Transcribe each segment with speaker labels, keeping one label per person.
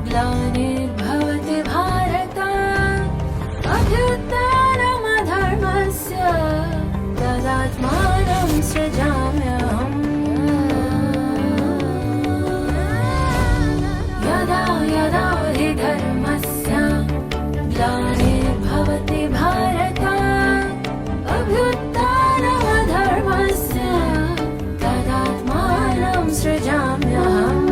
Speaker 1: ग्लानिर्भवति भारत अभ्युत्थानमधर्मस्य तदात्मानं सृजाम्यहम् यदा यदा हि धर्मस्य ग्लानिर्भवति भारत अभ्युत्थानमधर्मस्य तदात्मानं सृजाम्यहम्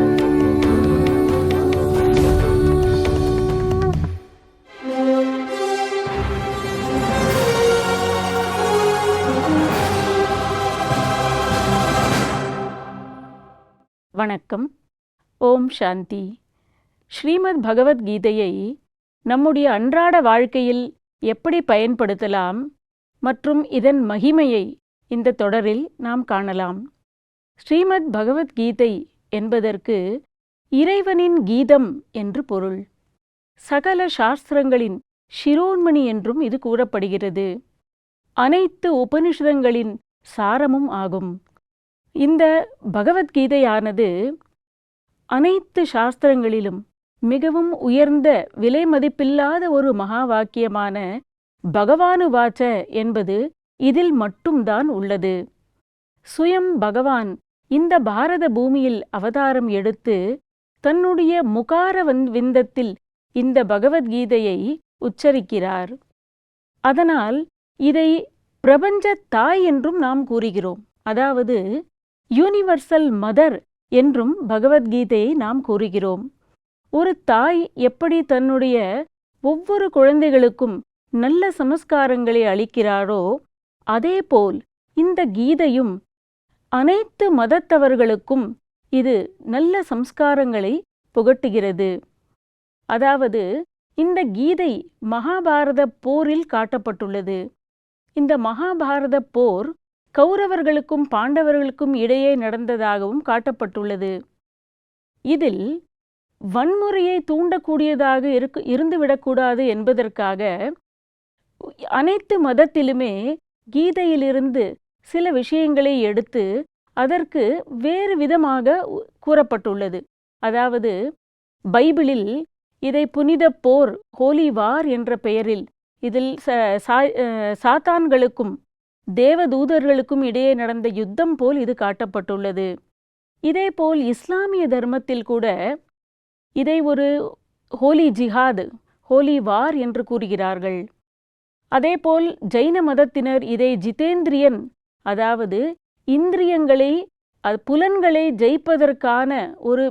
Speaker 2: வணக்கம். ஓம் சாந்தி. ஸ்ரீமத் பகவத்கீதையை நம்முடைய அன்றாட வாழ்க்கையில் எப்படி பயன்படுத்தலாம் மற்றும் இதன் மகிமையை இந்த தொடரில் நாம் காணலாம். ஸ்ரீமத் பகவத்கீதை என்பதற்கு இறைவனின் கீதம் என்று பொருள். சகல சாஸ்திரங்களின் சிரோன்மணி என்றும் இது கூறப்படுகிறது. அனைத்து உபனிஷதங்களின் சாரமும் ஆகும். இந்த பகவத்கீதையானது அனைத்து சாஸ்திரங்களிலும் மிகவும் உயர்ந்த விலை மதிப்பில்லாத ஒரு மகா வாக்கியமான பகவானுவாச்ச என்பது இதில் மட்டும்தான் உள்ளது. சுயம் பகவான் இந்த பாரத பூமியில் அவதாரம் எடுத்து தன்னுடைய முகார விந்தத்தில் இந்த பகவத்கீதையை உச்சரிக்கிறார். அதனால் இதை பிரபஞ்ச தாய் என்றும் நாம் கூறுகிறோம். அதாவது யூனிவர்சல் மதர் என்றும் பகவத்கீதையை நாம் கூறுகிறோம். ஒரு தாய் எப்படி தன்னுடைய ஒவ்வொரு குழந்தைகளுக்கும் நல்ல சமஸ்காரங்களை அளிக்கிறாரோ அதேபோல் இந்த கீதையும் அனைத்து மதத்தவர்களுக்கும் இது நல்ல சம்ஸ்காரங்களை புகட்டுகிறது. அதாவது இந்த கீதை மகாபாரத போரில் காட்டப்பட்டுள்ளது. இந்த மகாபாரத போர் கௌரவர்களுக்கும் பாண்டவர்களுக்கும் இடையே நடந்ததாகவும் காட்டப்பட்டுள்ளது. இதில் வன்முறையை தூண்டக்கூடியதாக இருந்துவிடக்கூடாது என்பதற்காக அனைத்து மதத்திலுமே கீதையிலிருந்து சில விஷயங்களை எடுத்து அதற்கு வேறு விதமாக கூறப்பட்டுள்ளது. அதாவது பைபிளில் இதை புனித போர், ஹோலி வார் என்ற பெயரில் இதில் சாத்தான்களுக்கும் தேவதூதர்களுக்கும் இடையே நடந்த யுத்தம் போல் இது காட்டப்பட்டுள்ளது. இதேபோல் இஸ்லாமிய தர்மத்தில் கூட இதை ஒரு ஹோலி ஜிஹாத், ஹோலி வார் என்று கூறுகிறார்கள். அதேபோல் ஜைன மதத்தினர் இதை ஜிதேந்திரியன், அதாவது இந்திரியங்களை புலன்களை ஜெயிப்பதற்கான ஒரு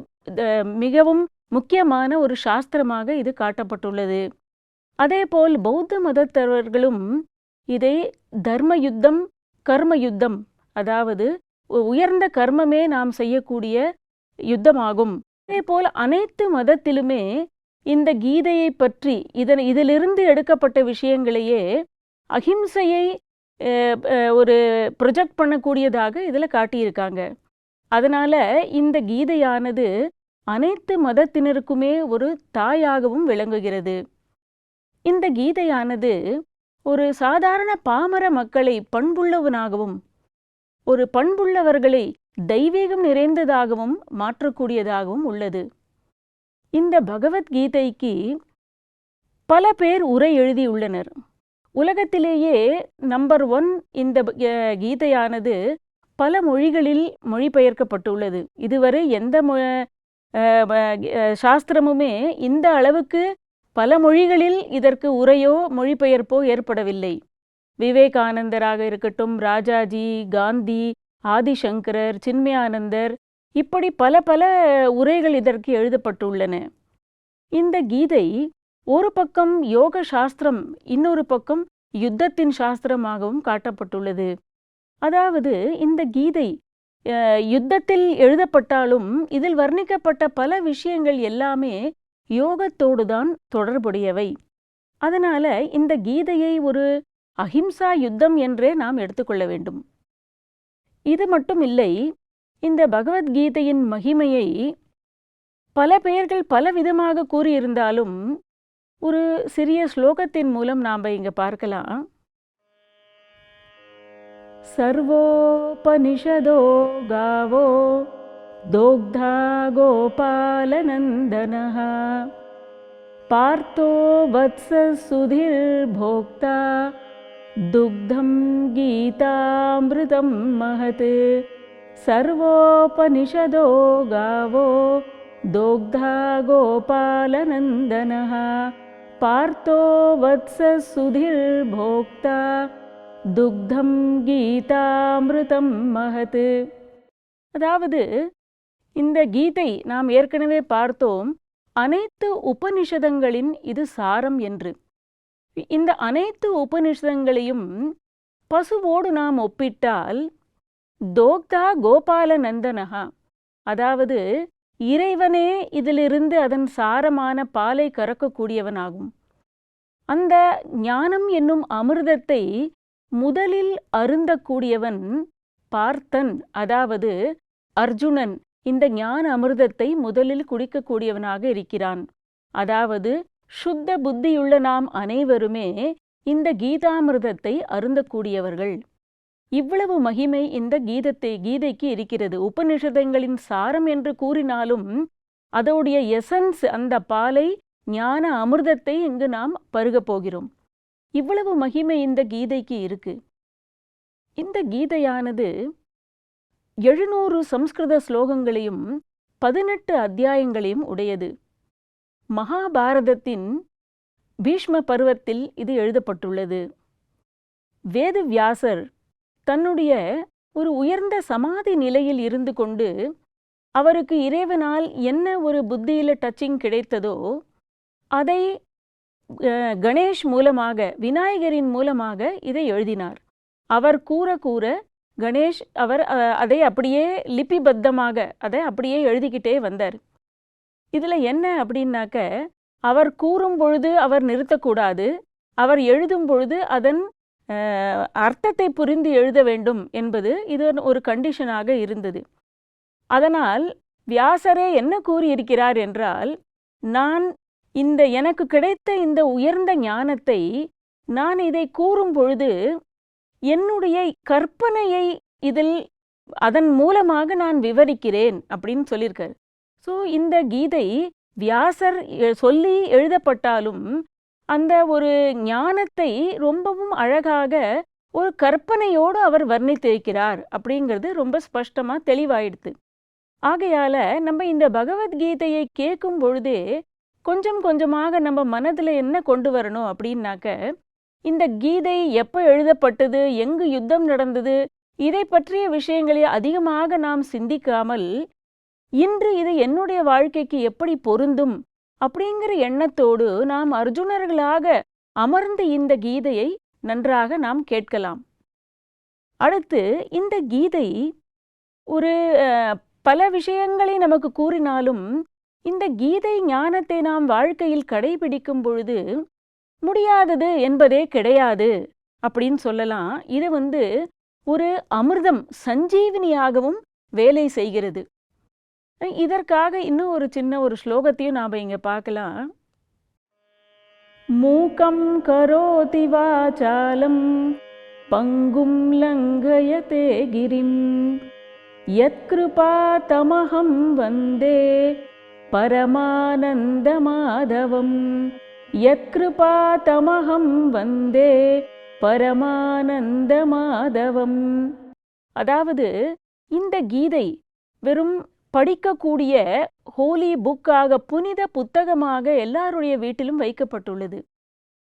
Speaker 2: மிகவும் முக்கியமான ஒரு சாஸ்திரமாக இது காட்டப்பட்டுள்ளது. அதேபோல் பௌத்த மதத்தவர்களும் இதை தர்ம யுத்தம், கர்ம யுத்தம், அதாவது உயர்ந்த கர்மமே நாம் செய்யக்கூடிய யுத்தமாகும். அதேபோல் அனைத்து மதத்திலுமே இந்த கீதையை பற்றி இதிலிருந்து எடுக்கப்பட்ட விஷயங்களையே அஹிம்சையை ஒரு ப்ரொஜெக்ட் பண்ணக்கூடியதாக இதில் காட்டியிருக்காங்க. அதனால இந்த கீதையானது அனைத்து மதத்தினருக்குமே ஒரு தாயாகவும் விளங்குகிறது. இந்த கீதையானது ஒரு சாதாரண பாமர மக்களை பண்புள்ளவனாகவும் ஒரு பண்புள்ளவர்களை தெய்வீகம் நிறைந்ததாகவும் மாற்றக்கூடியதாகவும் உள்ளது. இந்த பகவத்கீதைக்கு பல பேர் உரை எழுதியுள்ளனர். உலகத்திலேயே நம்பர் 1 இந்த கீதையானது பல மொழிகளில் மொழிபெயர்க்கப்பட்டுள்ளது. இதுவரை எந்த சாஸ்திரமுமே இந்த அளவுக்கு பல மொழிகளில் இதற்கு உரையோ மொழிபெயர்ப்போ ஏற்படவில்லை. விவேகானந்தராக இருக்கட்டும், ராஜாஜி, காந்தி, ஆதிசங்கரர், சின்மயானந்தர், இப்படி பல பல உரைகள் இதற்கு எழுதப்பட்டுள்ளன. இந்த கீதை ஒரு பக்கம் யோக சாஸ்திரம், இன்னொரு பக்கம் யுத்தத்தின் சாஸ்திரமாகவும் காட்டப்பட்டுள்ளது. அதாவது இந்த கீதை யுத்தத்தில் எழுதப்பட்டாலும் இதில் வர்ணிக்கப்பட்ட பல விஷயங்கள் எல்லாமே யோகத்தோடுதான் தொடர்புடையவை. அதனால இந்த கீதையை ஒரு அஹிம்சா யுத்தம் என்றே நாம் எடுத்துக்கொள்ள வேண்டும். இது மட்டும் இல்லை, இந்த பகவத்கீதையின் மகிமையை பல பெயர்கள் பலவிதமாக கூறியிருந்தாலும் ஒரு சிறிய ஸ்லோகத்தின் மூலம் நாம் இங்க பார்க்கலாம். சர்வோபனிஷதோ காவோ दोग्धा गोपालनन्दनः पार्थो वत्ससुधिर्भोक्ता दुग्धं गीतामृतं महत् सर्वोपनिषदो गावो दोग्धा गोपालनन्दनः पार्थो वत्ससुधिर्भोक्ता துக்தம் கீதாமிருதம் மகத். அதாவது இந்த கீதை நாம் ஏற்கனவே பார்த்தோம், அனைத்து உபனிஷதங்களின் இது சாரம் என்று. இந்த அனைத்து உபனிஷதங்களையும் பசுவோடு நாம் ஒப்பிட்டால் தோக்தா கோபால நந்தனகா, அதாவது இறைவனே இதிலிருந்து அதன் சாரமான பாலை கறக்கக்கூடியவனாகும். அந்த ஞானம் என்னும் அமிர்தத்தை முதலில் அருந்தக்கூடியவன் பார்த்தன், அதாவது அர்ஜுனன் இந்த ஞான அமிர்தத்தை முதலில் குடிக்கக்கூடியவனாக இருக்கிறான். அதாவது சுத்த புத்தியுள்ள நாம் அனைவருமே இந்த கீதாமிர்தத்தை அருந்தக்கூடியவர்கள். இவ்வளவு மகிமை இந்த கீதைக்கு இருக்கிறது. உபநிஷதங்களின் சாரம் என்று கூறினாலும் அதோடைய எசன்ஸ், அந்த பாலை ஞான அமிர்தத்தை இங்கு நாம் பருகப் போகிறோம். இவ்வளவு மகிமை இந்த கீதைக்கு இருக்கு. இந்த கீதையானது 700 சம்ஸ்கிருத ஸ்லோகங்களையும் 18 அத்தியாயங்களையும் உடையது. மகாபாரதத்தின் பீஷ்ம பருவத்தில் இது எழுதப்பட்டுள்ளது. வேதவியாசர் தன்னுடைய ஒரு உயர்ந்த சமாதி நிலையில் இருந்து கொண்டு அவருக்கு இறைவனால் என்ன ஒரு புத்தியில டச்சிங் கிடைத்ததோ அதை கணேஷ் மூலமாக, விநாயகரின் மூலமாக இதை எழுதினார். அவர் கூற கூற கணேஷ் அதை அப்படியே லிபிபத்தமாக அதை அப்படியே எழுதிக்கிட்டே வந்தார். இதில் என்ன அப்படின்னாக்க, அவர் கூறும் பொழுது அவர் நிறுத்தக்கூடாது, அவர் எழுதும் பொழுது அதன் அர்த்தத்தை புரிந்து எழுத வேண்டும் என்பது இது ஒரு கண்டிஷனாக இருந்தது. அதனால் வியாசரே என்ன கூறியிருக்கிறார் என்றால், நான் எனக்கு கிடைத்த இந்த உயர்ந்த ஞானத்தை நான் இதை கூறும் பொழுது என்னுடைய கற்பனையை இதில் அதன் மூலமாக நான் விவரிக்கிறேன் அப்படின்னு சொல்லியிருக்கார். ஸோ இந்த கீதை வியாசர் சொல்லி எழுதப்பட்டாலும் அந்த ஒரு ஞானத்தை ரொம்பவும் அழகாக ஒரு கற்பனையோடு அவர் வர்ணித்திருக்கிறார் அப்படிங்கிறது ரொம்ப ஸ்பஷ்டமாக தெளிவாயிடுது. ஆகையால நம்ம இந்த பகவத்கீதையை கேட்கும் பொழுதே கொஞ்சம் கொஞ்சமாக நம்ம மனதில் என்ன கொண்டு வரணும் அப்படின்னாக்க, இந்த கீதை எப்போ எழுதப்பட்டது, எங்கு யுத்தம் நடந்தது, இதை பற்றிய விஷயங்களை அதிகமாக நாம் சிந்திக்காமல் இன்று இது என்னுடைய வாழ்க்கைக்கு எப்படி பொருந்தும் அப்படிங்கிற எண்ணத்தோடு நாம் அர்ஜுனர்களாக அமர்ந்து இந்த கீதையை நன்றாக நாம் கேட்கலாம். அடுத்து இந்த கீதை ஒரு பல விஷயங்களை நமக்கு கூறினாலும் இந்த கீதை ஞானத்தை நாம் வாழ்க்கையில் கடைபிடிக்கும் பொழுது முடியாதது என்பதே கிடையாது அப்படின்னு சொல்லலாம். இது ஒரு அமிர்தம், சஞ்சீவினியாகவும் வேலை செய்கிறது. இதற்காக இன்னும் ஒரு சின்ன ஒரு ஸ்லோகத்தையும் நாம் இங்க பார்க்கலாம். மூகம் கரோதி வாசாலம் பங்கும் லங்கயதே கிரிம் யத்கிருபா தமஹம் வந்தே பரமானந்தமாதவம் யத்கிருபா தமஹம் வந்தே பரமானந்தமாதவம். அதாவது இந்த கீதை வெறும் படிக்கக்கூடிய ஹோலி புக்காக, புனித புத்தகமாக எல்லாருடைய வீட்டிலும் வைக்கப்பட்டுள்ளது.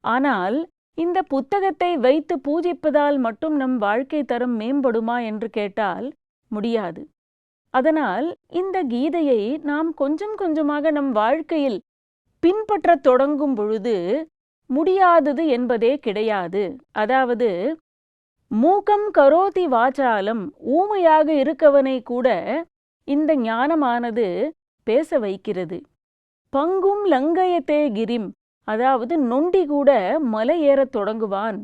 Speaker 2: ஆனால் இந்த புத்தகத்தை வைத்து பூஜிப்பதால் மட்டும் நம் வாழ்க்கை தரம் மேம்படுமா என்று கேட்டால் முடியாது. அதனால் இந்த கீதையை நாம் கொஞ்சம் கொஞ்சமாக நம் வாழ்க்கையில் பின்பற்றத் தொடங்கும் பொழுது முடியாதது என்பதே கிடையாது. அதாவது மூகம் கரோதி வாசாலம், ஊமையாக இருக்கவனை கூட இந்த ஞானமானது பேச வைக்கிறது. பங்கும் லங்கயத்தே கிரிம், அதாவது நொண்டி கூட மலை ஏறத் தொடங்குவான்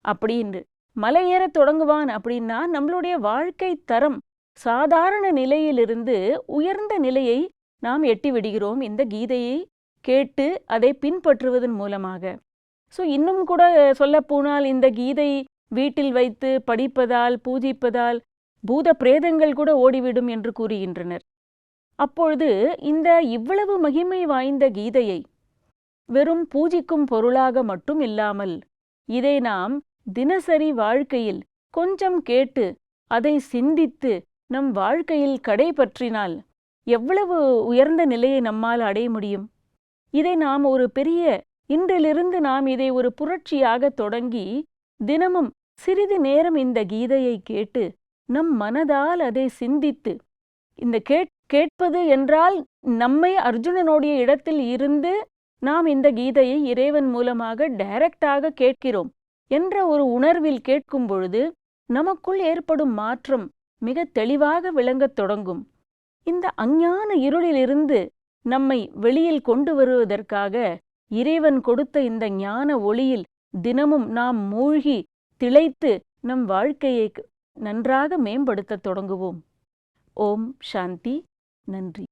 Speaker 2: அப்படின்னு. மலை ஏறத் தொடங்குவான் அப்படின்னா நம்மளுடைய வாழ்க்கை தரம் சாதாரண நிலையிலிருந்து உயர்ந்த நிலையை நாம் எட்டி விடுகிறோம் இந்த கீதையை கேட்டு அதை பின்பற்றுவதன் மூலமாக. ஸோ இன்னும் கூட சொல்லப்போனால் இந்த கீதை வீட்டில் வைத்து படிப்பதால், பூஜிப்பதால் பூத பிரேதங்கள் கூட ஓடிவிடும் என்று கூறுகின்றனர். அப்பொழுது இந்த இவ்வளவு மகிமை வாய்ந்த கீதையை வெறும் பூஜிக்கும் பொருளாக மட்டும் இல்லாமல் இதை நாம் தினசரி வாழ்க்கையில் கொஞ்சம் கேட்டு அதை சிந்தித்து நம் வாழ்க்கையில் கடைபற்றினால் எவ்வளவு உயர்ந்த நிலையை நம்மால் அடைய முடியும். இதை நாம் ஒரு பெரிய இன்றிலிருந்து நாம் இதை ஒரு புரட்சியாக தொடங்கி தினமும் சிறிது நேரம் இந்த கீதையை கேட்டு நம் மனதால் அதை சிந்தித்து இந்த கேட்பது என்றால் நம்மை அர்ஜுனனுடைய இடத்தில் இருந்து நாம் இந்த கீதையை இறைவன் மூலமாக டைரக்டாக கேட்கிறோம் என்ற ஒரு உணர்வில் கேட்கும் பொழுது நமக்குள் ஏற்படும் மாற்றம் மிக தெளிவாக விளங்கத் தொடங்கும். இந்த அஞ்ஞான இருளிலிருந்து நம்மை வெளியில் கொண்டு வருவதற்காக இறைவன் கொடுத்த இந்த ஞான ஒளியில் தினமும் நாம் மூழ்கி திளைத்து நம் வாழ்க்கையை நன்றாக மேம்படுத்தத் தொடங்குவோம். ஓம் சாந்தி. நன்றி.